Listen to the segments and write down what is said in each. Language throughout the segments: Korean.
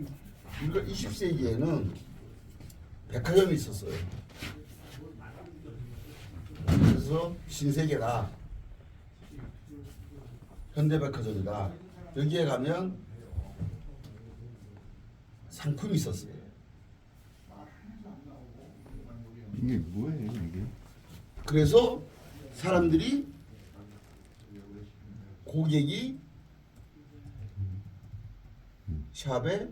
우리가 20세기에는 백화점이 있었어요. 그래서 신세계다, 현대백화점이다. 여기에 가면 상품이 있었어요. 이게 뭐예요 이게? 그래서 사람들이, 고객이 샵에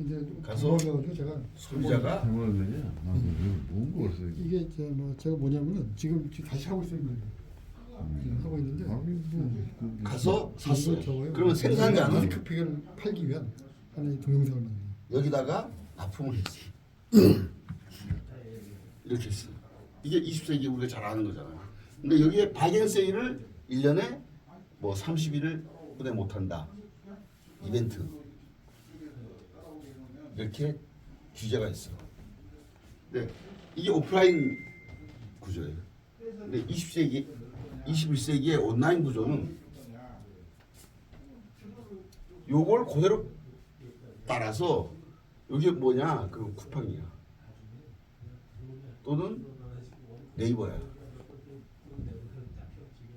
이제 가서 가서 제가 소비자가 대박이냐? 아, 뭔 거였어 이게? 이게 제가 뭐냐면은 지금 다시 하고 있어요. 하고 있는데 가서 샀어요. 적어요. 그러면 생산자는 마스크팩을 팔기 위한 하나의 동영상을 만들어요. 여기다가 납품을 했어요. 이렇게 했어요. 이게 20세기 우리가 잘 아는 거잖아요. 근데 여기에 발견세일을 1년에 뭐 30일을 분해 못한다, 이벤트, 이렇게 규제가 있어. 네, 이게 오프라인 구조예요. 근데 21세기의 온라인 구조는 요걸 그대로 따라서, 이게 뭐냐? 그 쿠팡이야. 또는 네이버야.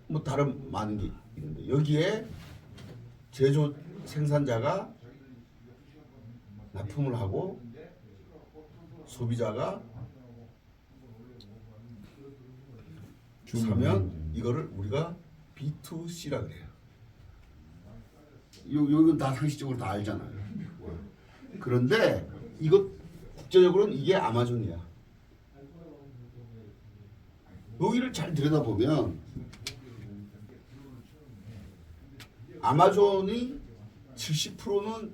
뭐 다른 많은 게 있는데, 여기에 제조 생산자가 납품을 하고 소비자가 사면 이거를 우리가 B2C라 그래요. 이건 다 상식적으로 다 알잖아요. 그런데 이거 국제적으로는 이게 아마존이야. 여기를 잘 들여다보면 아마존이 70%는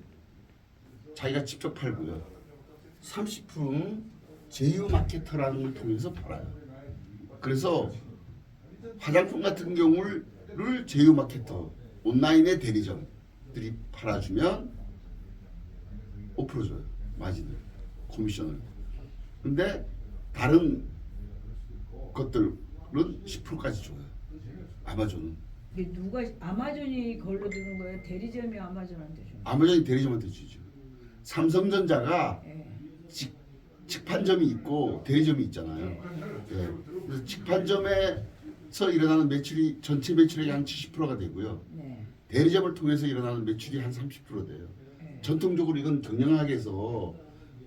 자기가 직접 팔고요, 30%는 제휴 마케터라는 걸 통해서 팔아요. 그래서 화장품 같은 경우를 제휴 마케터, 온라인의 대리점들이 팔아주면 5% 줘요, 마진을, 코미션을. 근데 다른 것들은 10%까지 줘요, 아마존은. 이게 누가 아마존이 걸로 드는 거예요? 대리점이 아마존한테 줘. 아마존이 대리점한테 주죠. 삼성전자가 예. 직판점이 있고 대리점이 있잖아요. 예. 그래서 직판점에서 일어나는 매출이 전체 매출의 한 70%가 되고요. 네. 대리점을 통해서 일어나는 매출이 한 30% 돼요. 전통적으로 이건 경영학에서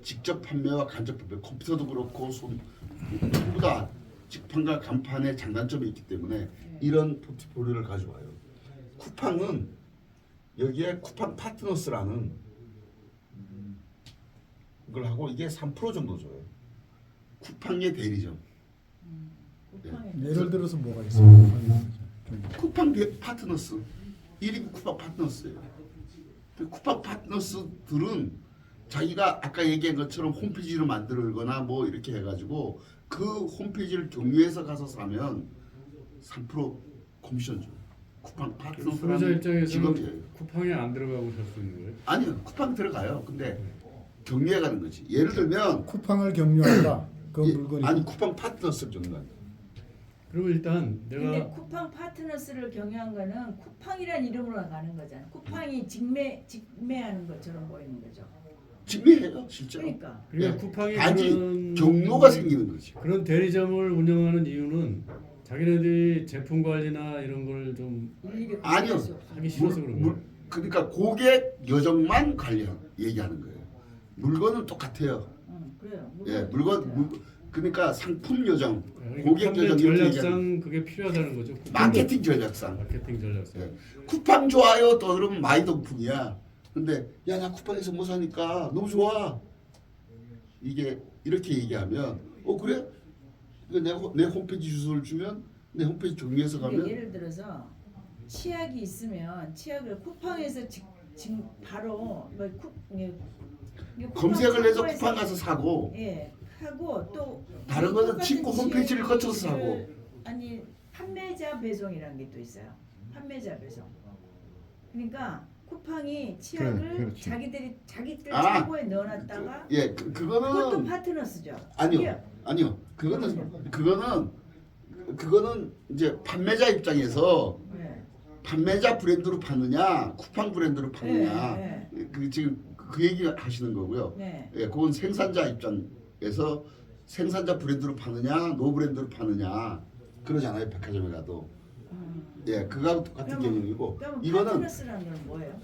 직접 판매와 간접 판매, 컴퓨터도 그렇고 전부 다 직판과 간판의 장단점이 있기 때문에 이런 포트폴리오를 가져와요. 쿠팡은 여기에 쿠팡 파트너스라는 걸 하고, 이게 3% 정도 줘요. 쿠팡의 대리점. 쿠팡에 예를 들어서 뭐가 있어요? 쿠팡 파트너스, 1위 쿠팡 파트너스예요. 그 쿠팡 파트너스들은 자기가 아까 얘기한 것처럼 홈페이지를 만들거나 뭐 이렇게 해가지고 그 홈페이지를 경유해서 가서 사면 3% 코미션 줘요. 쿠팡 소비자 파트너스라는 입장에서는 직업이에요. 쿠팡에 안 들어가고 살 수 있는 거예요? 아니요, 쿠팡 들어가요. 근데 경유해 가는 거지. 예를 들면 쿠팡을 경유한다. 그 물건이 아니 쿠팡 파트너스를 경유한다. 그리고 일단 근데 내가 쿠팡 파트너스를 경유한 거는 쿠팡이란 이름으로 가는 거잖아. 쿠팡이 직매하는 것처럼 보이는 거죠. 직매해요, 실제로. 그러니까 그러니까 예. 쿠팡이 단지 그런 경로가 생기는 거지. 그런 대리점을 운영하는 이유는 자기네들이 제품 관리나 이런 걸 좀 일일이 아니요. 구분할 수 없어. 하기 싫어서 그런 거예요. 그러니까 고객 여정만 얘기하는 거예요. 물건은 똑같아요. 그래요. 예, 물건 그러니까 상품 여정, 그러니까 고객 판매 여정 이렇게 얘기하는 전략상 그게 필요하다는 거죠. 마케팅 전략상. 마케팅 전략상. 예. 쿠팡 좋아요 또 그러면 마이동풍이야. 근데 야 나 쿠팡에서 뭐 사니까 너무 좋아. 이게 이렇게 얘기하면 그래? 내 홈페이지 주소를 주면 내 홈페이지 종류에서 근데 가면 예를 들어서 치약이 있으면 치약을 쿠팡에서 바로 검색을 해서 쿠팡 가서 사고 하고 또 다른 거는 똑같은 친구 홈페이지를 치약을 거쳐서 사고. 아니 판매자 배송이라는 게 또 있어요. 판매자 배송. 그러니까 쿠팡이 치약을 그렇지. 자기들 아, 창고에 넣어놨다가 예, 그것도 그거는 파트너스죠. 아니요. 그거는 이제 판매자 입장에서 네. 판매자 브랜드로 파느냐, 쿠팡 브랜드로 파느냐. 네, 그 지금 그 얘기 하시는 거고요. 네. 예, 그건 생산자 입장에서 생산자 브랜드로 파느냐 노 브랜드로 파느냐 그러잖아요. 백화점에 가도. 예, 그거하고 똑같은 개념이고 그럼 이거는 파트너스라는 건 뭐예요?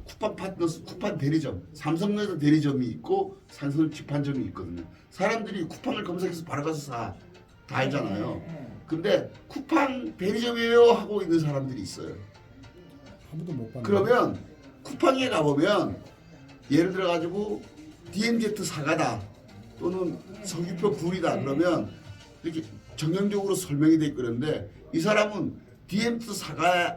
쿠팡 파트너스, 쿠팡 대리점, 삼성에서 대리점이 있고 삼성 직판점이 있거든요. 사람들이 쿠팡을 검색해서 바로 가서 다 알잖아요. 네. 근데 쿠팡 대리점이에요 하고 있는 사람들이 있어요. 아무도 못 봤네. 그러면 쿠팡에 가보면 예를 들어 가지고 DMZ 사과다 또는 서귀표 굴이다 그러면 이렇게 정형적으로 설명이 돼 있는데 이 사람은 DMZ 사과에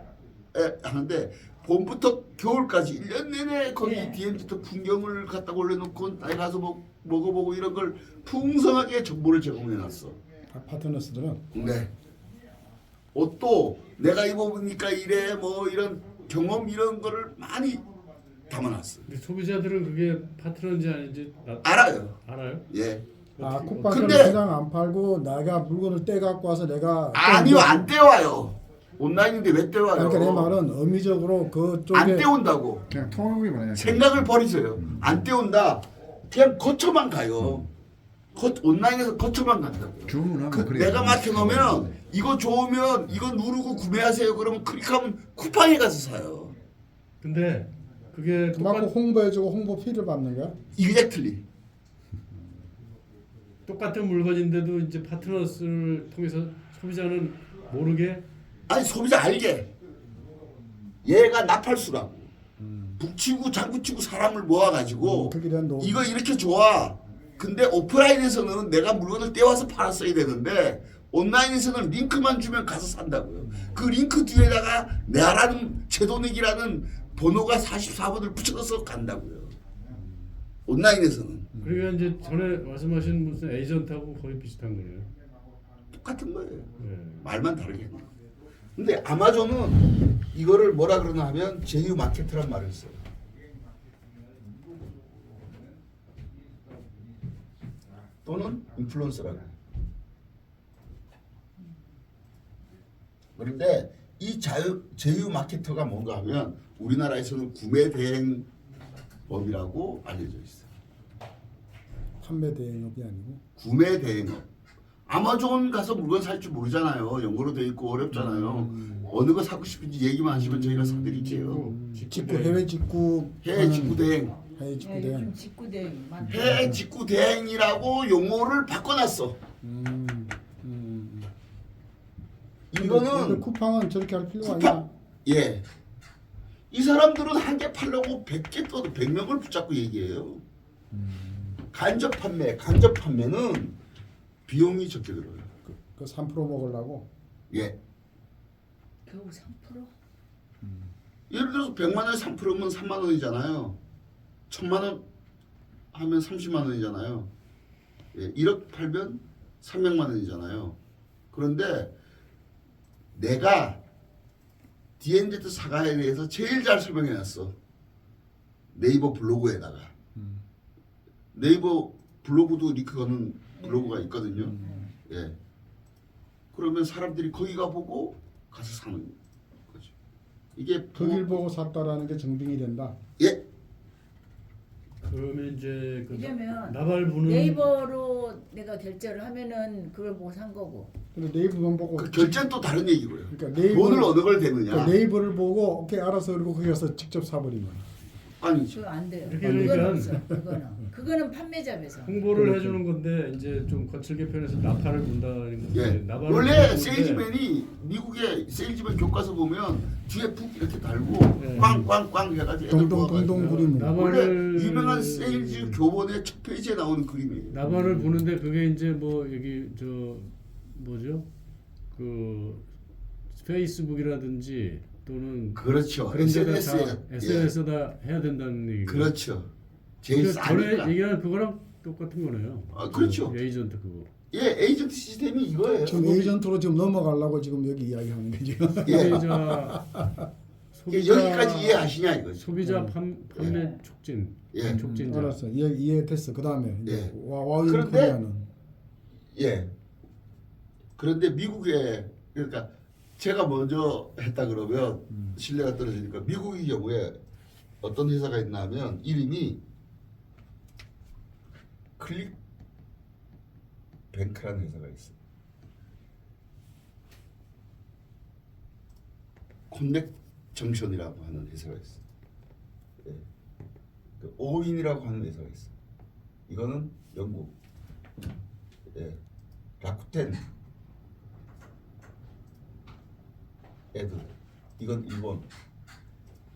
하는데 봄부터 겨울까지 1년 내내 거기 네. DMZ 풍경을 갖다 올려놓고 나에 가서 먹어보고 이런 걸 풍성하게 정보를 제공해놨어. 파트너스들은 네. 옷도 내가 입어보니까 이래 뭐 이런 경험 이런 거를 많이 담아놨어. 근데 소비자들은 그게 파트너인지 아닌지 알아요. 알아요? 예. 아 어떻게- 쿠팡에서 근데- 그냥 안 팔고 내가 물건을 떼갖고 와서 내가 아니요 안 떼와요. 온라인인데 왜 떼와요? 그러니까 내 말은 의미적으로 그쪽에 안 떼온다고. 그냥 통하게 말이야. 생각을 버리세요. 안 떼온다. 그냥 거쳐만 가요. 온라인에서 거쳐만 간다고요. 주문하면 그 그래. 내가 맡겨놓으면 이거 좋으면 이거 누르고 구매하세요. 그러면 클릭하면 쿠팡에 가서 사요. 근데 그게 그만큼 홍보해주고 홍보 피를 받는 거야. 이렉틀리. 똑같은 물건인데도 이제 파트너스를 통해서 소비자는 모르게 아니 소비자 알게. 얘가 나팔수라고. 북치고 장구치고 사람을 모아가지고 그게 대한 노. 이거 이렇게 좋아. 근데 오프라인에서는 내가 물건을 떼와서 팔았어야 되는데 온라인에서는 링크만 주면 가서 산다고요. 그 링크 뒤에다가 내라는 제도닉이라는 번호가 44번을 붙여서 간다고요. 온라인에서는 그러니까 이제 전에 말씀하신 무슨 에이전트하고 거의 비슷한 거예요. 똑같은 거예요. 네. 말만 다르게 하는 거예요. 근데 아마존은 이거를 뭐라 그러나 하면 제휴 마케트란 말을 써요. 또는 인플루언서라고. 그런데 이 제휴 마케터가 뭔가 하면 우리나라에서는 구매 대행법이라고 알려져 있어요. 판매 대행업이 아니고. 구매 대행업. 아마존 가서 물건 살 줄 모르잖아요. 영어로 돼 있고 어렵잖아요. 어느 거 사고 싶은지 얘기만 하시면 저희가 사드릴게요. 직구 해외 직구 해외 직구 대행. 해외 직구 네, 대행. 요즘 직구대행 많다. 해외 직구 대행이라고 용어를 바꿔놨어. 근데 이거는 쿠팡은 저렇게 할 필요가 쿠팡 아니야. 예. 이 사람들은 한 개 팔려고 100개 떠도 100명을 붙잡고 얘기해요. 간접 판매는 비용이 적게 들어요. 그 3% 먹으려고. 예. 겨우 3%? 예를 들어서 100만 원에 3%면 3만 원이잖아요. 1000만 원 하면 30만 원이잖아요. 예, 1억 팔면 300만 원이잖아요. 그런데 내가 DMZ 사과에 대해서 제일 잘 설명해놨어. 네이버 블로그에다가. 네이버 블로그도 링크 거는 블로그가 있거든요. 예. 그러면 사람들이 거기 가보고 가서 사는 거죠. 이게 거길 보고 샀다라는 게 증빙이 된다. 예. 그러면 이제 그 이러면 나발부는 네이버로 내가 결제를 하면은 그걸 보고 산 거고. 근데 네이버만 보고. 그 결제는 또 다른 얘기고요. 그러니까 네이버 돈을 어느 걸 대느냐. 그러니까 네이버를 보고 오케이 알아서 그리고 거기 가서 직접 사버리면. 아니죠. 그거 안 돼요. 이렇게 그건 그러니까 없어. 그거는 판매자 배송. 홍보를 해주는 건데 이제 좀 거칠게 표현해서 나팔을 분다는 건데 예. 나발을 원래 부는 건데 세일즈맨이 미국의 세일즈맨 교과서 보면 뒤에 북 이렇게 달고 예. 꽝꽝꽝 해가지고 애들 동동 모아가지고. 그림. 원래 나발을 유명한 세일즈 교본의 첫 페이지에 나오는 그림이에요. 나발을 보는데 그게 이제 뭐 여기 저 뭐죠 그 페이스북이라든지 또는 그렇죠. 그런 데다 SNS에. 다 SNS에다 해야 된다는 얘기고. 그렇죠. 제일 전에 싸니까. 얘기한 그거랑 똑같은 거네요. 아, 그렇죠. 그 에이전트 그거. 예, 에이전트 시스템이 이거예요. 지금 에이전트로 지금 넘어가려고 지금 여기 이야기하는 게 지금. 예. 소비자 여기까지 이해하시냐 이거죠. 소비자 판매 촉진 예. 촉진자. 알았어. 이해됐어. 그 다음에 예. 와우 그런데- 코리아는 예. 그런데 미국에 그러니까 제가 먼저 했다 그러면 신뢰가 떨어지니까 미국의 경우에 어떤 회사가 있나 하면 이름이 클릭뱅크라는 회사가 있어. 콘넥 정션이라고 하는 회사가 있어. 예. 그 오인이라고 하는 회사가 있어. 이거는 영국. 예. 라쿠텐 애들. 이건 일본.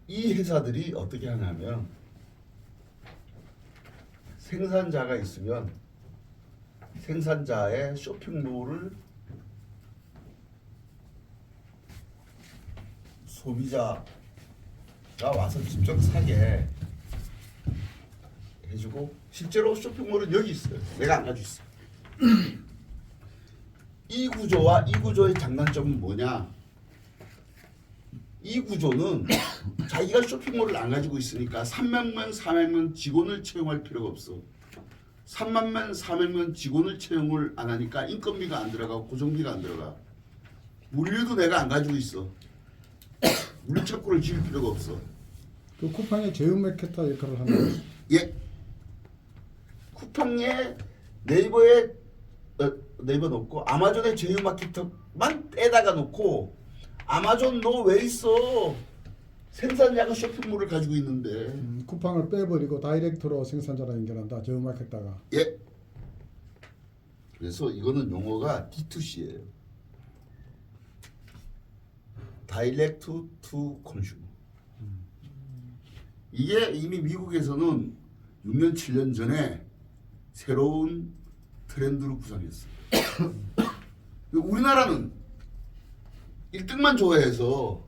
이 회사들이 어떻게 하냐면 생산자가 있으면 생산자의 쇼핑몰을 소비자가 와서 직접 사게 해주고, 실제로 쇼핑몰은 여기 있어요. 내가 안 가지고 있어. 이 구조와 이 구조의 장단점은 뭐냐? 이 구조는 자기가 쇼핑몰을 안 가지고 있으니까 300명, 400명 직원을 채용할 필요가 없어. 3만 명, 400명 직원을 채용을 안 하니까 인건비가 안 들어가고 고정비가 안 들어가. 물류도 내가 안 가지고 있어. 물류 창고를 지을 필요가 없어. 그 쿠팡의 제휴 마케터 역할을 하는 거예요. 예. 쿠팡에 네이버에 네이버 놓고 아마존에 제휴 마케터만 떼다가 놓고, 아마존 너 왜 있어? 생산자가 쇼핑몰을 가지고 있는데. 쿠팡을 빼버리고 다이렉트로 생산자랑 연결한다. 제휴 마케터가. 예. 그래서 이거는 용어가 D2C예요. Direct to Consumer. 이게 이미 미국에서는 6년 7년 전에 새로운 트렌드로 구상했어요. 우리나라는 1등만 좋아해서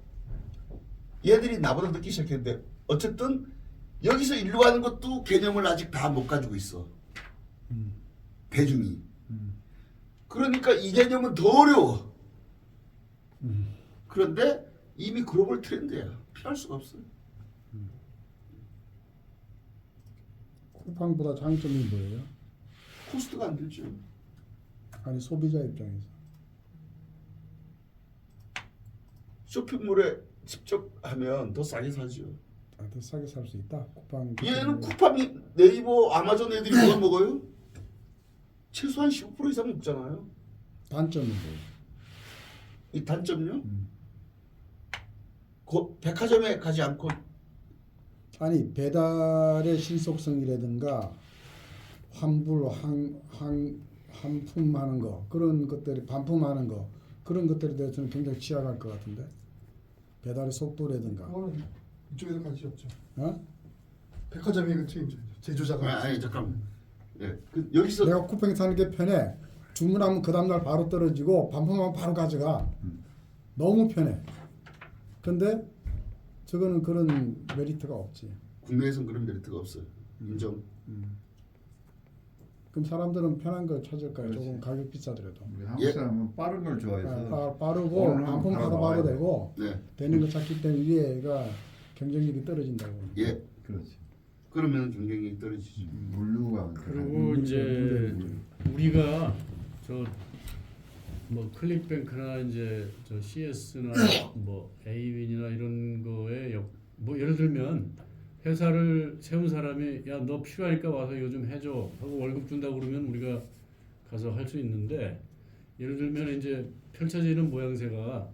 얘들이 나보다 늦기 시작했는데, 어쨌든 여기서 일로 가는 것도 개념을 아직 다 못 가지고 있어. 대중이. 그러니까 이 개념은 더 어려워. 그런데 이미 글로벌 트렌드야. 피할 수가 없어. 쿠팡보다 장점이 뭐예요? 코스트가 안 들죠. 아니 소비자 입장에서. 쇼핑몰에 직접 하면 더 싸게 사죠. 더 싸게 살 수 있다. 쿠팡. 얘는 쿠팡이 네이버 아마존 애들이 뭐가 먹어요? 최소한 15% 이상 먹잖아요. 단점은 뭐예요? 이 단점요? 백화점에 가지 않고 아니 배달의 신속성이라든가 환불, 환품하는 거 그런 것들이 반품하는 거 그런 것들에 대해서는 굉장히 취약할 것 같은데 배달의 속도라든가. 그거는 이쪽에서 관심 없죠. 어? 백화점이 그 책임져야죠. 제조자가. 아니 잠깐만. 예, 그 여기서 내가 쿠팡 사는 게 편해. 주문하면 그 다음날 바로 떨어지고 반품하면 바로 가져가. 너무 편해. 근데 저거는 그런 메리트가 없지. 국내에선 그런 메리트가 없어요. 인정. 그럼 사람들은 편한 걸 찾을 거야. 그렇지. 조금 가격 비싸더라도. 우리 한국 예. 사람은 빠른 걸 좋아해서 빠르고 오늘 반품 바로 바로 나와야 돼. 되고 네. 되는 거 찾기 때문에 위에가 경쟁력이 떨어진다고. 예. 그렇지. 그러면 경쟁력이 떨어지죠. 물류가 그리고 이제 우리가 저 뭐 클릭뱅크나 이제 저 CS나 뭐 A윈이나 이런 거에 뭐 예를 들면 회사를 세운 사람이 야 너 필요하니까 와서 이거 좀 해줘 하고 월급 준다 그러면 우리가 가서 할 수 있는데, 예를 들면 이제 펼쳐지는 모양새가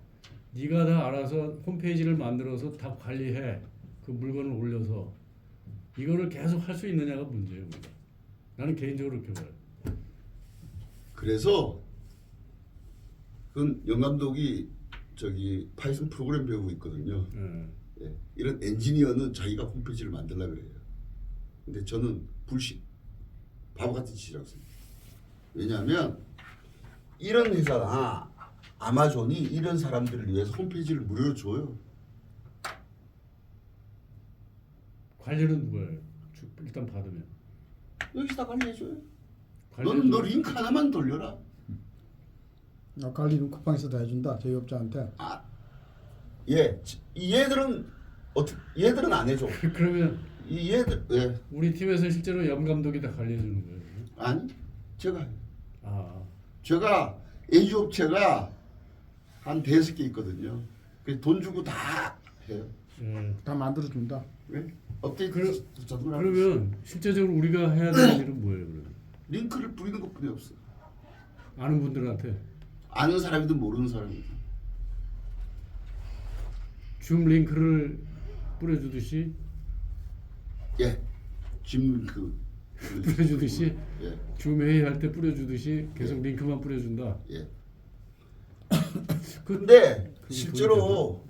네가 다 알아서 홈페이지를 만들어서 다 관리해, 그 물건을 올려서 이거를 계속 할 수 있느냐가 문제예요. 우리가. 나는 개인적으로 그렇게 봐요. 그래서 그 영감독이 저기 파이썬 프로그램 배우고 있거든요. 예. 이런 엔지니어는 자기가 홈페이지를 만들려고 그래요. 근데 저는 불신, 바보 같은 짓이라고 생각해요. 왜냐하면 이런 회사나 아마존이 이런 사람들을 위해서 홈페이지를 무료로 줘요. 관리는 누가 해요? 일단 받으면. 여기서 다 관리해줘요. 관리해줘. 너는 너 링크 하나만 돌려라. 관리는 쿠팡에서 다 해준다. 제휴업자한테. 아, 예. 얘들은 얘들은 안 해줘. 그러면 얘들 예. 우리 팀에서 실제로 염 감독이 다 관리해 주는 거예요. 아니 제가 해요. 아, 제가 애주 업체가 한 5개 있거든요. 돈 주고 다 해요. 예. 다 만들어 준다. 왜? 업데이트 그러- 자동으로 하고 있어요. 그러면 실제적으로 우리가 해야 되는 일은 뭐예요? 그러면? 링크를 뿌리는 것뿐이 없어요. 아는 분들한테 아는 사람이든 모르는 사람이든. 줌 링크를 뿌려주듯이 예, 줌 링크. 뿌려주듯이 예, 줌 회의할 때 뿌려주듯이 계속 예. 링크만 뿌려준다. 예. 그, 근데 그건 실제로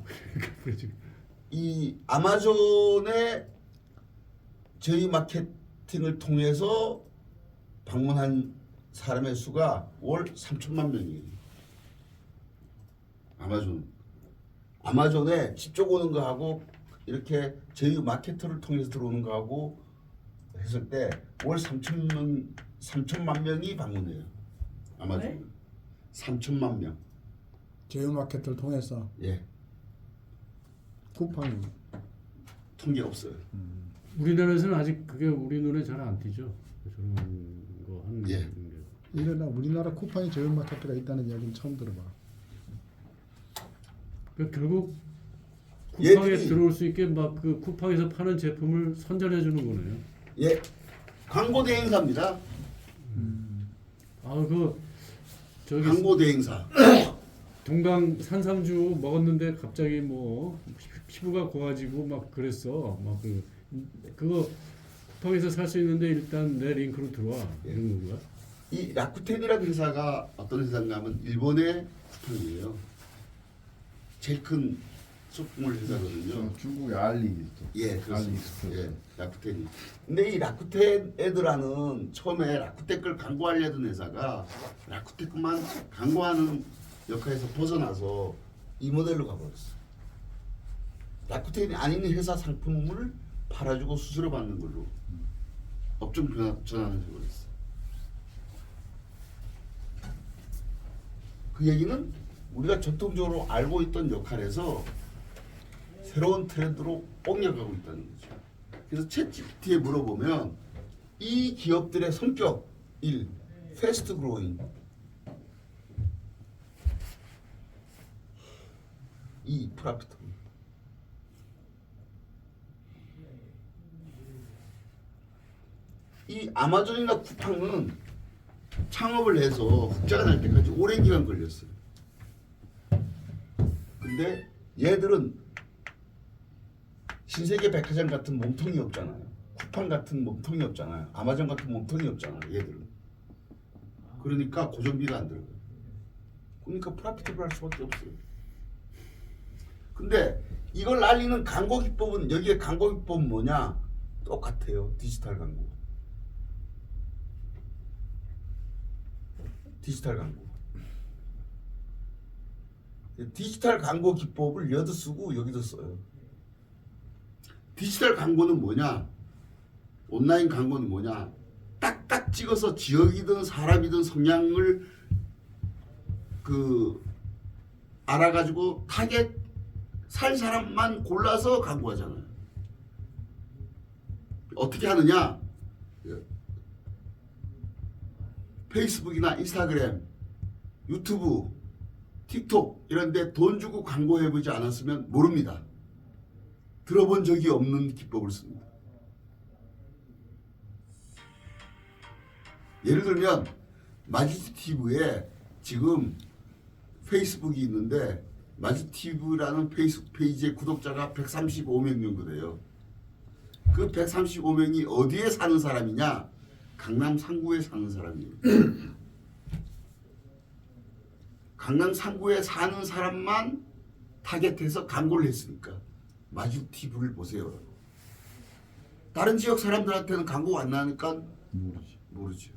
뿌려주- 이 아마존의 저희 마케팅을 통해서 방문한 사람의 수가 월 3천만 명이에요. 아마존에 직접 오는 거하고 이렇게 저희 마케터를 통해서 들어오는 거하고 했을 때 월 3천만 명이 방문해요. 아마존. 네? 3천만 명. 제휴마켓을 통해서 예. 쿠팡이 통계 없어요. 우리나라에서는 아직 그게 우리 눈에 잘 안 띄죠. 저런 거 하는 예. 게. 우리나라 쿠팡이 제휴마켓가 있다는 이야기는 처음 들어봐. 그러니까 결국 쿠팡에 얘들이- 들어올 수 있게 막 그 쿠팡에서 파는 제품을 선전해 주는 거네요. 예. 광고 대행사입니다. 아 그 저기 광고 대행사. 동강 산삼주 먹었는데 갑자기 뭐 피부가 고와지고 막 그랬어. 막 그거 쿠팡에서 살 수 있는데 일단 내 링크로 들어와 이런 건가? 이 라쿠텐이라는 회사가 어떤 회사인가 하면 일본의 쿠팡이에요. 제일 큰 쇼핑몰 회사거든요. 중국의 알리 예, 그렇습니다. 알리익스프레스. 예, 라쿠텐이. 근데 이 라쿠텐 애들아는 처음에 라쿠텐 걸 광고하려던 회사가 라쿠텐 것만 광고하는 역할에서 벗어나서 이 모델로 가버렸어. 라쿠텐이 아닌 회사 상품을 팔아주고 수수료 받는 걸로 업종 전환을 해버렸어. 그 얘기는 우리가 전통적으로 알고 있던 역할에서 새로운 트렌드로 옮겨가고 있다는 거죠. 그래서 챗GPT에 물어보면 이 기업들의 성격 1. 패스트 그로잉 2. 프라피트 이 아마존이나 쿠팡은 창업을 해서 흑자가 날 때까지 오랜 기간 걸렸어요. 근데 얘들은 신세계 백화점 같은 몸통이 없잖아요. 쿠팡 같은 몸통이 없잖아요. 아마존 같은 몸통이 없잖아요. 얘들은. 그러니까 고정비가 안 들어가요. 그러니까 프라피트를 할 수밖에 없어요. 근데 이걸 알리는 광고 기법은 여기에 광고 기법은 뭐냐? 똑같아요. 디지털 광고. 디지털 광고. 디지털 광고 기법을 여기도 쓰고 여기도 써요. 디지털 광고는 뭐냐? 온라인 광고는 뭐냐? 딱딱 찍어서 지역이든 사람이든 성향을 알아가지고 타겟 살 사람만 골라서 광고하잖아요. 어떻게 하느냐? 페이스북이나 인스타그램, 유튜브, 틱톡 이런 데 돈 주고 광고해보지 않았으면 모릅니다. 들어본 적이 없는 기법을 씁니다. 예를 들면 마지TV에 지금 페이스북이 있는데 마지TV라는 페이스북 페이지의 구독자가 135명 정도 돼요. 그 135명이 어디에 사는 사람이냐? 강남 상구에 사는 사람이에요. 강남 상구에 사는 사람만 타겟해서 광고를 했으니까 마주TV를 보세요. 다른 지역 사람들한테는 광고가 안 나니까 모르죠.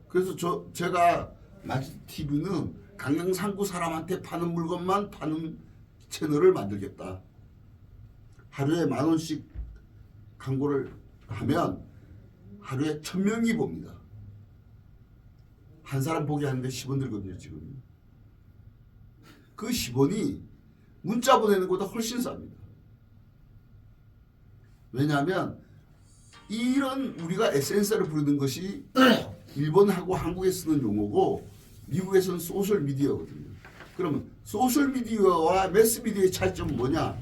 그래서 제가 마주TV는 강남 상구 사람한테 파는 물건만 파는 채널을 만들겠다. 하루에 10,000원씩 광고를 하면 하루에 1,000명이 봅니다. 한 사람 보게 하는데 10원 들거든요, 지금. 그 10원이 문자 보내는 것보다 훨씬 쌉니다. 왜냐하면 이런 우리가 SNS를 부르는 것이 일본하고 한국에 쓰는 용어고 미국에서는 소셜 미디어거든요. 그러면 소셜 미디어와 매스 미디어의 차이점은 뭐냐?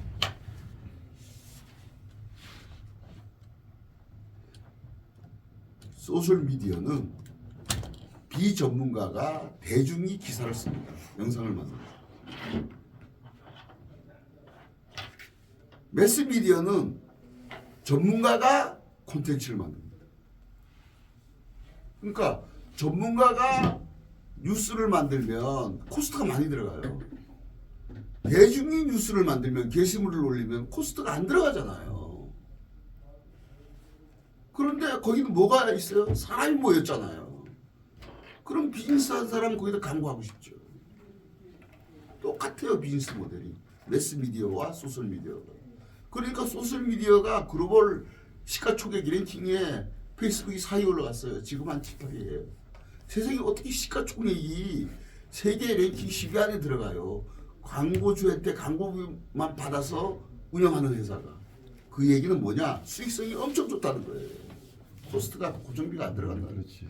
소셜 미디어는 비전문가가 대중이 기사를 씁니다. 영상을 만들어서. 매스 미디어는 전문가가 콘텐츠를 만듭니다. 그러니까 전문가가 뉴스를 만들면 코스트가 많이 들어가요. 대중이 뉴스를 만들면 게시물을 올리면 코스트가 안 들어가잖아요. 그런데 거기는 뭐가 있어요? 사람이 모였잖아요. 그럼 비즈니스 하는 사람은 거기다 광고하고 싶죠. 똑같아요. 비즈니스 모델이. 매스미디어와 소셜미디어가. 그러니까 소셜미디어가 글로벌 시가총액 랭킹에 페이스북이 4위 올라갔어요. 지금 한 7, 8위예요. 세상에 어떻게 시가총액이 세계 랭킹 10위 안에 들어가요. 광고주한테 광고비만 받아서 운영하는 회사가. 그 얘기는 뭐냐? 수익성이 엄청 좋다는 거예요. 코스트가 고정비가 안 들어간다. 그렇지.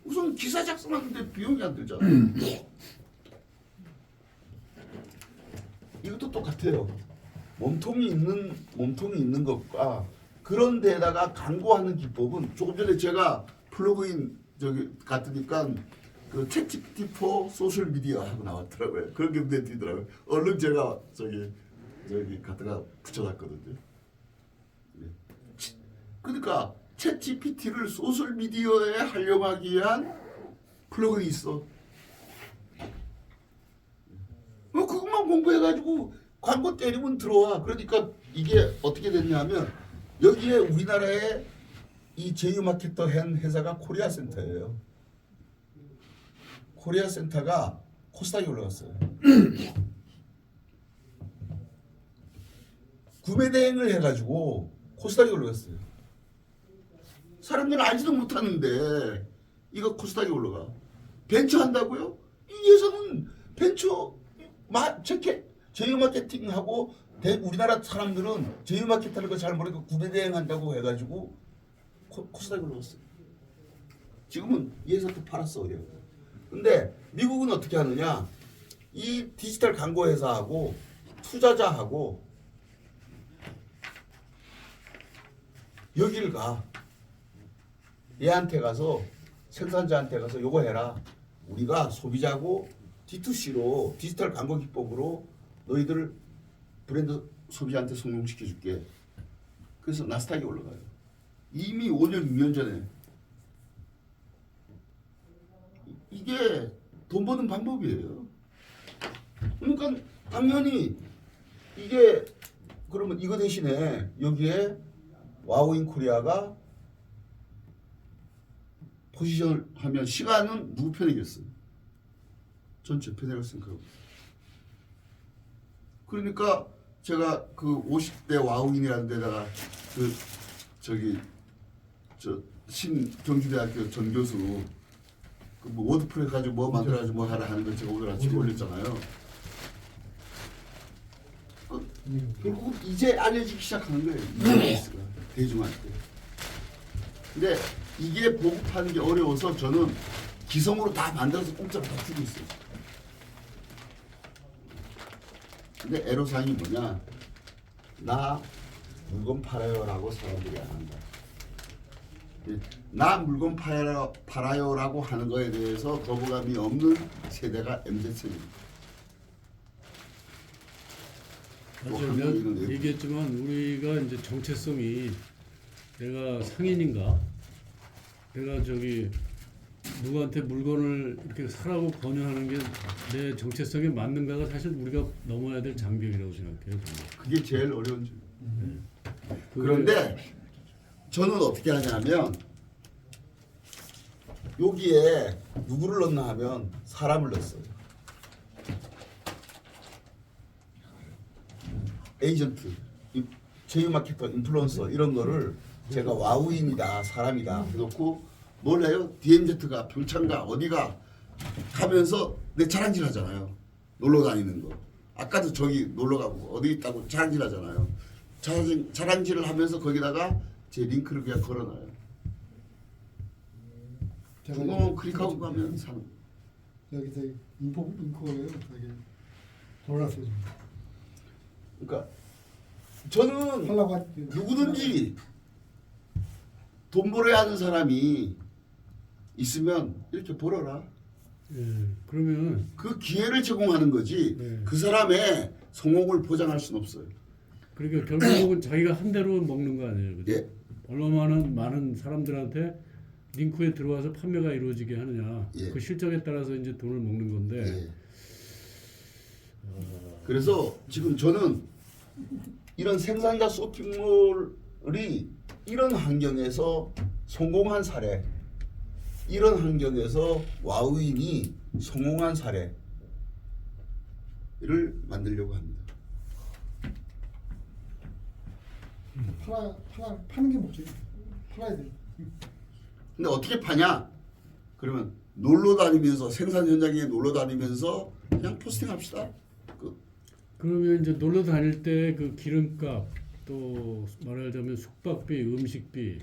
우선 기사 작성하는데 비용이 안 들잖아. 이것도 똑같아요. 몸통이 있는 것과 그런 데다가 광고하는 기법은 조금 전에 제가 플러그인 저기 갔더니까 그 챗GPT4 소셜 미디어 하고 나왔더라고요. 그런 게 눈에 띄더라고요. 얼른 제가 저기 갖다가 붙여놨거든요. 네. 그러니까 챗GPT를 소셜 미디어에 활용하기 위한 플러그인이 있어. 그것만 공부해가지고 광고 때리면 들어와. 그러니까 이게 어떻게 됐냐면 여기에 우리나라에 이 제휴마케터 한 회사가 코리아센터예요. 코리아센터가 코스닥에 올라갔어요. 구매 대행을 해가지고 코스닥에 올라갔어요. 사람들은 알지도 못하는데 이거 코스닥에 올라가. 벤처 한다고요? 이 회사는 벤처 제휴 마케팅하고 우리나라 사람들은 제휴 마케팅하는 거 잘 모르고 구매 대행한다고 해가지고 코스닥에 올라갔어요. 지금은 이 회사도 팔았어. 그래요. 근데 미국은 어떻게 하느냐? 이 디지털 광고 회사하고 투자자하고 여기를 가. 얘한테 가서 생산자한테 가서 요거 해라. 우리가 소비자고 D2C로 디지털 광고 기법으로 너희들 브랜드 소비자한테 성공시켜줄게. 그래서 나스닥에 올라가요. 이미 5년, 6년 전에. 이게 돈 버는 방법이에요. 그러니까 당연히 이게 그러면 이거 대신에 여기에 와우인 코리아가 포지션을 하면 시간은 누구 편이겠어요? 전 제 편이라고 생각하고 있어요. 그러니까 제가 그 50대 와우인이라는 데다가 그 저기 신경주대학교 전 교수 그 뭐 워드프레스 가지고 뭐 만들어가지고 뭐 하라 하는 거 제가 오늘 아침에 올렸잖아요. 결국은 이제 알려지기 시작하는 거예요. 이스가 대중한테. 근데 이게 보급하는 게 어려워서 저는 기성으로 다 만들어서 공짜로 다 주고 있어요. 근데 애로사항이 뭐냐? 나 물건 팔아요라고 사람들이 안 한다. 나 물건 팔아요라고 하는 거에 대해서 거부감이 없는 세대가 MZ세대입니다. 맞아요. 내가 얘기했지만 우리가 이제 정체성이 내가 상인인가? 내가 저기 누구한테 물건을 이렇게 사라고 권유하는 게 내 정체성에 맞는가가 사실 우리가 넘어야 될 장벽이라고 생각해요. 그게 제일 어려운 점. 그런데 저는 어떻게 하냐면 여기에 누구를 넣나 하면 사람을 넣었어요. 에이전트, 제휴 마케터, 인플루언서 이런 거를 제가 와우인이다, 사람이다 해놓고 뭘 해요? DMZ가 평창가 어디가 가면서 내 자랑질 하잖아요. 놀러 다니는 거. 아까도 저기 놀러 가고 어디 있다고 자랑질 하잖아요. 자랑질을 하면서 거기다가 제 링크를 그냥 걸어놔요. 중공 클릭하고 가면 사는. 여기 되게 인코예요. 되게 돌아왔어요. 그러니까 저는 하려고 누구든지 돈 벌어야 하는 사람이 있으면 이렇게 벌어라. 예. 그러면 그 기회를 제공하는 거지. 네. 그 사람의 성공을 보장할 수는 없어요. 그러니까 결국은 자기가 한 대로 먹는 거 아니에요, 그죠? 예. 얼마나 많은 사람들한테 링크에 들어와서 판매가 이루어지게 하느냐. 예. 그 실적에 따라서 이제 돈을 먹는 건데. 예. 그래서 지금 저는 이런 생산자 쇼핑몰이 이런 환경에서 성공한 사례, 이런 환경에서 와우인이 성공한 사례를 만들려고 합니다. 파는 게 목적이. 팔아야 돼. 근데 어떻게 파냐? 그러면 놀러 다니면서 생산 현장에 놀러 다니면서 그냥 포스팅 합시다. 그러면 이제 놀러 다닐 때 그 기름값 또 말하자면 숙박비, 음식비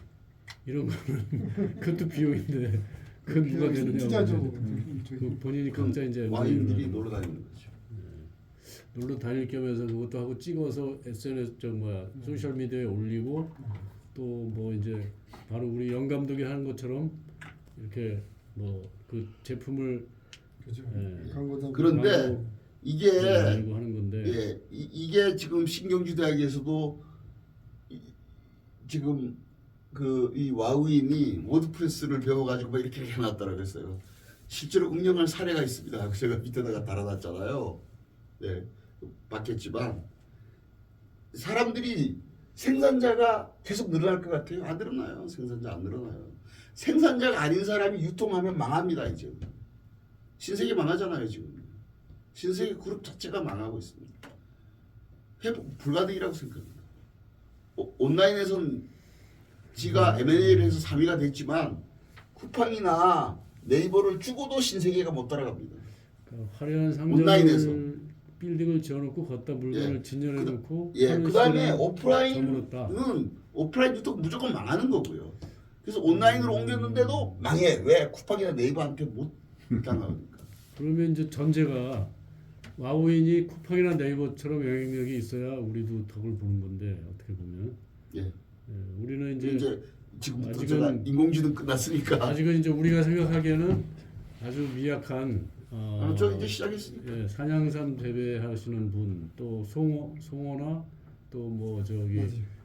이런 거는 그것도 비용인데 그건 누가 되느냐? 투자죠. 그 본인이 각자 이제 와인들이 놀러 다니는 거죠. 놀러 다닐 겸해서 그것도 하고 찍어서 SNS 소셜 미디어에 올리고 또 뭐 이제 바로 우리 영 감독이 하는 것처럼 이렇게 뭐 그 제품을 그죠. 예. 광고도 그런데 이게 알고 하는 건데 예, 이게 지금 신경주 대학에서도 지금 그 이 와우인이 워드프레스를 배워가지고 막 이렇게 해놨다라고 했어요. 실제로 응용한 사례가 있습니다. 제가 밑에다가 달아놨잖아요. 네, 봤겠지만 사람들이 생산자가 계속 늘어날 것 같아요. 안 늘어나요. 생산자 안 늘어나요. 생산자가 아닌 사람이 유통하면 망합니다. 이제 신세계 망하잖아요. 지금 신세계 그룹 자체가 망하고 있습니다. 회복 불가능이라고 생각합니다. 온라인에서는 지가 M&A를 해서 3위가 됐지만 쿠팡이나 네이버를 주고도 신세계가 못 따라갑니다. 그러니까 화려한 온라인에서. 상점을 빌딩을 지어놓고 걷다 물건을 예. 진열해놓고 예, 그 다음에 저물었다. 오프라인은 오프라인 유통 무조건 망하는 거고요. 그래서 온라인으로 옮겼는데도 망해. 왜? 쿠팡이나 네이버한테 못 당하니까. 그러면 이제 전제가 와우인이 쿠팡이나 네이버처럼 영향력이 있어야 우리도 덕을 보는 건데 어떻게 보면 예. 예, 우리는 이제 이제 지금부터 아직은- 제가 인공지능 끝났으니까. 아직은 이제 우리가 생각하기에는 아주 미약한 저 이제 시작했으니까. 예, 산양삼 재배하시는 분, 또 송어나 또 뭐 저기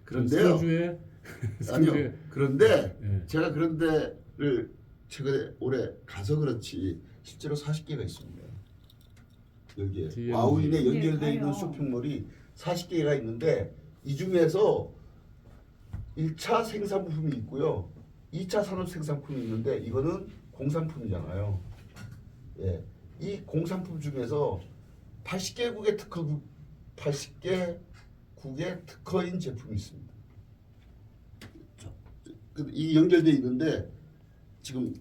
그런데요. 소주에 아니요. 그런데 예. 제가 그런 데를 최근에 올해 가서 그렇지 실제로 40개가 있습니다. 여기에 DMZ. 와우인에 연결되어 네, 있는 가요. 쇼핑몰이 40개가 있는데 이 중에서 1차 생산품이 있고요. 2차 산업 생산품이 있는데 이거는 공산품이잖아요. 예. 이 공산품 중에서 80개국의 특허인 제품이 있습니다. 이 연결돼 있는데 지금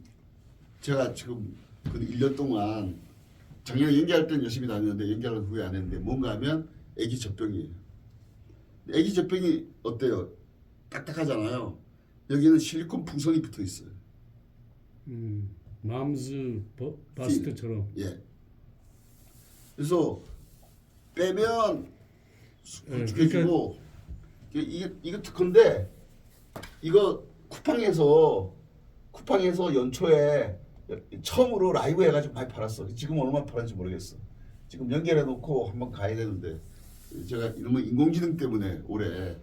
제가 지금 그 1년 동안 작년에 연기할 때는 열심히 다녔는데 연기하는 후에 안 했는데 뭔가 하면 애기 젖병이에요. 애기 젖병이 어때요? 딱딱하잖아요. 여기는 실리콘 풍선이 붙어 있어요. 맘스 바스트처럼 예. 그래서 빼면 예, 굵직해지고 이게 특허인데 이거 쿠팡에서 연초에 처음으로 라이브 해가지고 많이 팔았어. 지금 얼마 팔았는지 모르겠어. 지금 연결해 놓고 한번 가야 되는데 제가 이놈의 인공지능 때문에 올해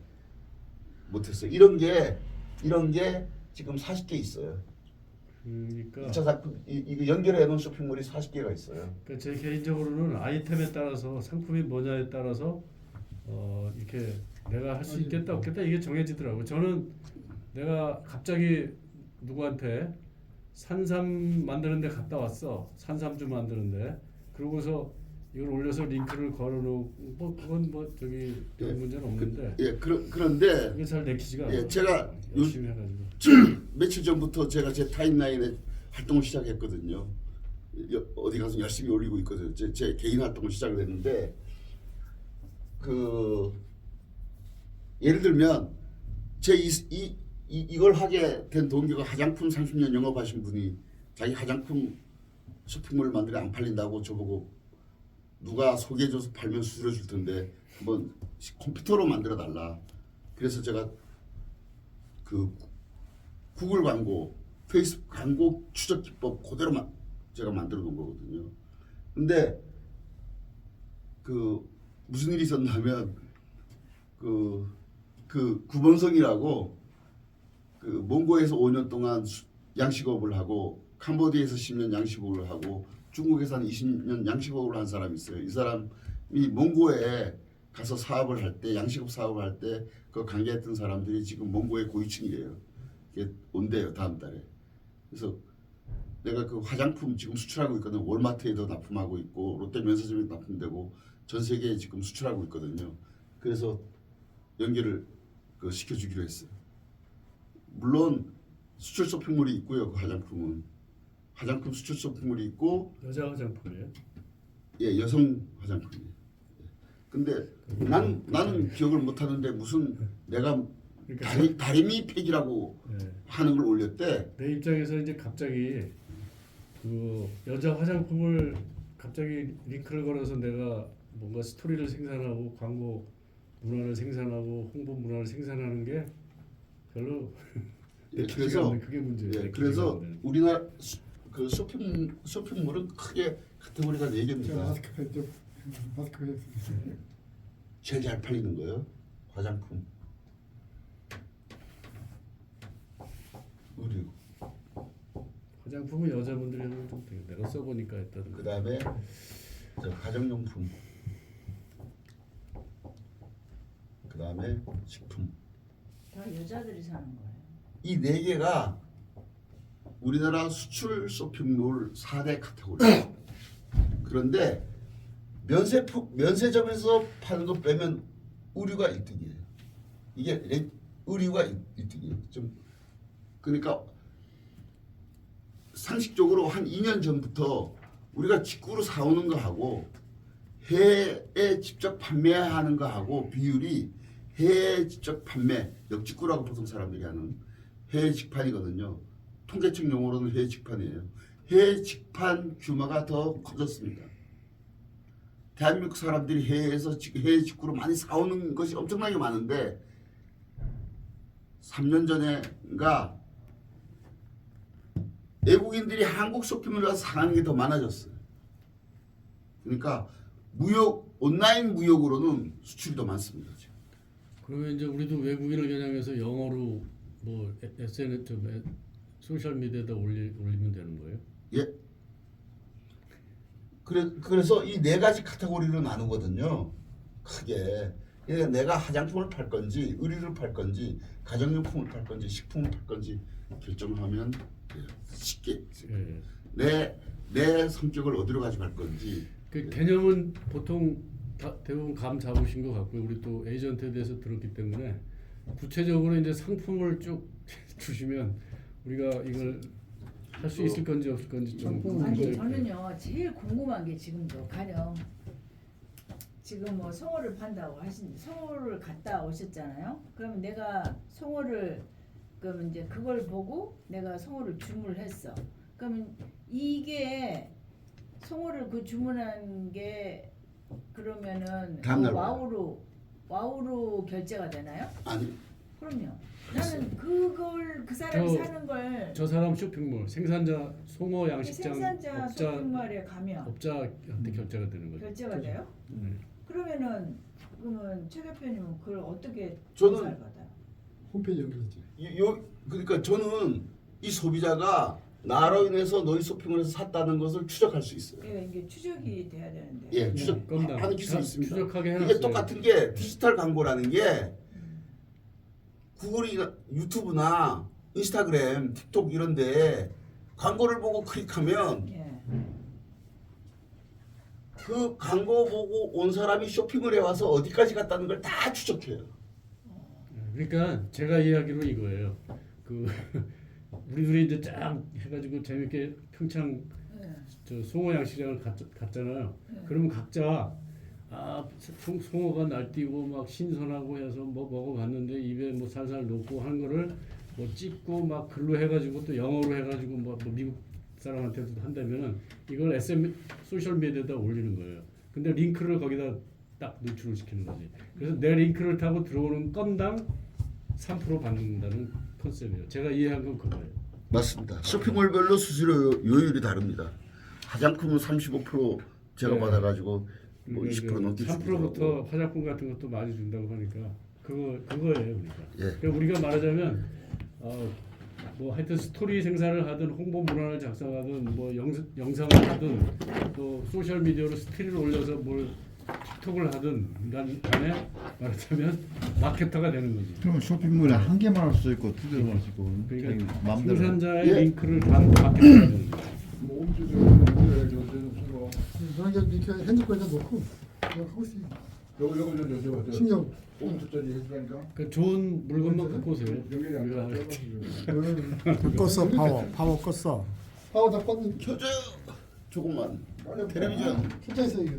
못했어요. 이런 게 지금 40개 있어요. 그러니까 2차 상품 이거 연결해 놓은 쇼핑몰이 40개가 있어요. 그러니까 제 개인적으로는 아이템에 따라서 상품이 뭐냐에 따라서 이렇게 내가 할 수 있겠다 없겠다 이게 정해지더라고요. 저는 내가 갑자기 누구한테 산삼 만드는데 갔다 왔어. 산삼주 만드는데 그러고서 이걸 올려서 링크를 걸어놓고 뭐 그건 뭐 저기 별 문제는 없는데 예, 그런데 이게 잘 내키지가 않아. 예, 제가 열심히 해가지고 며칠 전부터 제가 제 타임라인에 활동을 시작했거든요. 어디 가서 열심히 올리고 있거든요. 제 개인 활동을 시작을 했는데 그 예를 들면 이걸 하게 된 동기가 화장품 30년 영업하신 분이 자기 화장품 쇼핑몰을 만들어 안 팔린다고 저보고 누가 소개해줘서 팔면 수수료 줄 텐데 한번 컴퓨터로 만들어 달라. 그래서 제가 그 구글 광고, 페이스북 광고 추적 기법 그대로 제가 만들어 놓은 거거든요. 근데 그 무슨 일이 있었냐면 그 구본성이라고 그 몽고에서 5년 동안 양식업을 하고 캄보디아에서 10년 양식업을 하고 중국에서 한 20년 양식업을 한 사람이 있어요. 이 사람이 몽고에 가서 사업을 할 때 양식업 사업을 할 때 그 관계했던 사람들이 지금 몽고의 고위층이에요. 이게 온대요 다음 달에. 그래서 내가 그 화장품 지금 수출하고 있거든. 월마트에도 납품하고 있고 롯데 면세점에도 납품되고 전 세계에 지금 수출하고 있거든요. 그래서 연결을 그 시켜주기로 했어요. 물론 수출 쇼핑몰이 있고요. 그 화장품은 화장품 수출 쇼핑몰이 있고 여자 화장품이에요? 예 여성 화장품이에요. 근데 나는 기억을 못 하는데 무슨 내가 그러니까 다리미 팩이라고 네. 하는 걸 올렸대. 내 입장에서 이제 갑자기 그 여자 화장품을 갑자기 링크를 걸어서 내가 뭔가 스토리를 생산하고 광고 문화를 생산하고 홍보 문화를 생산하는 게 별로 예, 내키지가 그래서 않는 그게 문제예요. 예, 내키지가 그래서 않는. 우리나라 그 쇼핑몰은 크게 카테고리가 4개입니다. 마스크 좀 마스크 했습니다. 제일 잘 팔리는 거예요. 화장품, 의류, 화장품은 여자분들이 하면 좀 되게 내가 써보니까 했다는 그 다음에 가정용품, 그 다음에 식품. 다 여자들이 사는 거예요. 이 4개가 우리나라 수출 쇼핑몰 4대 카테고리예요. 그런데 면세점에서 파는 거 빼면 의류가 1등이에요. 이게 의류가 1등이에요. 좀 그러니까 상식적으로 한 2년 전부터 우리가 직구로 사오는 거하고 해외에 직접 판매하는 거하고 비율이 해외 직접 판매, 역직구라고 보통 사람들이 하는 해외 직판이거든요. 통계청 용어로는 해외 직판이에요. 해외 직판 규모가 더 커졌습니다. 대한민국 사람들이 해외에서 해외 직구로 많이 사오는 것이 엄청나게 많은데 3년 전에가 외국인들이 한국 쇼핑몰에 가서 사는 게 더 많아졌어요. 그러니까 온라인 무역으로는 수출이 더 많습니다. 지금. 그러면 이제 우리도 외국인을 겨냥해서 영어로 뭐 SNS 좀 소셜 미디어에다 올리면 되는 거예요? 예. 그래서 이 4가지 카테고리로 나누거든요. 크게. 그러니까 내가 화장품을 팔 건지, 의류를 팔 건지, 가정용품을 팔 건지, 식품을 팔 건지 결정하면 돼요. 쉽게. 예. 내 성격을 어디로 가져갈 건지. 그 개념은 보통 대부분 감 잡으신 것 같고요. 우리 또 에이전트에 대해서 들었기 때문에 구체적으로 이제 상품을 쭉 주시면 우리가 이걸 할 수 있을 건지 없을 건지 좀. 아니 저는요 제일 궁금한 게 지금도 가령 지금 뭐 송어를 판다고 하신 송어를 갔다 오셨잖아요. 그러면 내가 송어를 그러면 이제 그걸 보고 내가 송어를 주문을 했어. 그러면 이게 송어를 그 주문한 게 그러면은 다음날 와우로 결제가 되나요? 아니. 그럼요. 나는 그걸 그 사람이 사는 걸 저 사람 쇼핑몰 생산자 송어 양식장 생산자 쇼핑몰에 가면 업자한테 결제가 되는 거죠. 결제가 돼요? 그러면은 최 대표님은 그걸 어떻게 저는 조사를 받아요? 홈페이지 연결했지. 그러니까 저는 이 소비자가 나로 인해서 너희 쇼핑몰에서 샀다는 것을 추적할 수 있어요. 이게 추적이 돼야 되는데. 예, 추적하는 기술이 있습니다. 추적하게 해놨어요. 이게 똑같은 게 디지털 광고라는 게 구글이나 유튜브나 인스타그램, 틱톡 이런데 광고를 보고 클릭하면 예. 그 광고 보고 온 사람이 쇼핑을 해와서 어디까지 갔다는 걸 다 추적해요. 그러니까 제가 이야기로 이거예요. 그 우리 둘이 이제 쫙 해가지고 재밌게 평창 예. 저 송어 양식장을 갔잖아요. 그러면 각자 송어가 날뛰고 막 신선하고 해서 뭐 먹어봤는데 입에 뭐 살살 녹고 하는 거를 뭐 찍고 막 글로 해가지고 또 영어로 해가지고 뭐 미국 사람한테도 한다면은 이걸 소셜 미디어에다 올리는 거예요. 근데 링크를 거기다 딱 노출을 시키는 거지. 그래서 내 링크를 타고 들어오는 건당 3% 받는다는 컨셉이에요. 제가 이해한 건 그거예요. 맞습니다. 쇼핑몰별로 수수료 요율이 다릅니다. 화장품은 35% 제가 네. 받아가지고 뭐 20% 넘게 3%부터 주더라고. 화장품 같은 것도 많이 준다고 하니까 그거예요 우리가. 예. 그러니까 우리가 말하자면 뭐 하여튼 스토리 생산을 하든 홍보 문화를 작성하든 뭐 영상을 하든 또 소셜 미디어로 스틸을 올려서 뭘 틱톡을 하든 간에 말하자면 마케터가 되는 거지. 그러면 쇼핑몰에 한 개만 할 수 있고 두 개만 할 수 있고 그러니까 자기 마음대로 생산자의 예. 링크를 다 마케터가 되는 거지. 뭐 옮겨줘. 그냥 이렇게 핸드폰에다 놓고 그냥 하고 있어요. 요거 신경. 5분짜리 해주라니까. 그 좋은 물건만 갖고 오세요. 연결이 안 우리가 돼. 껐어 파워 껐어. 파워 다 껐는데 켜줘요. 조금만. 텔레비전. 켜져 있어요 이거.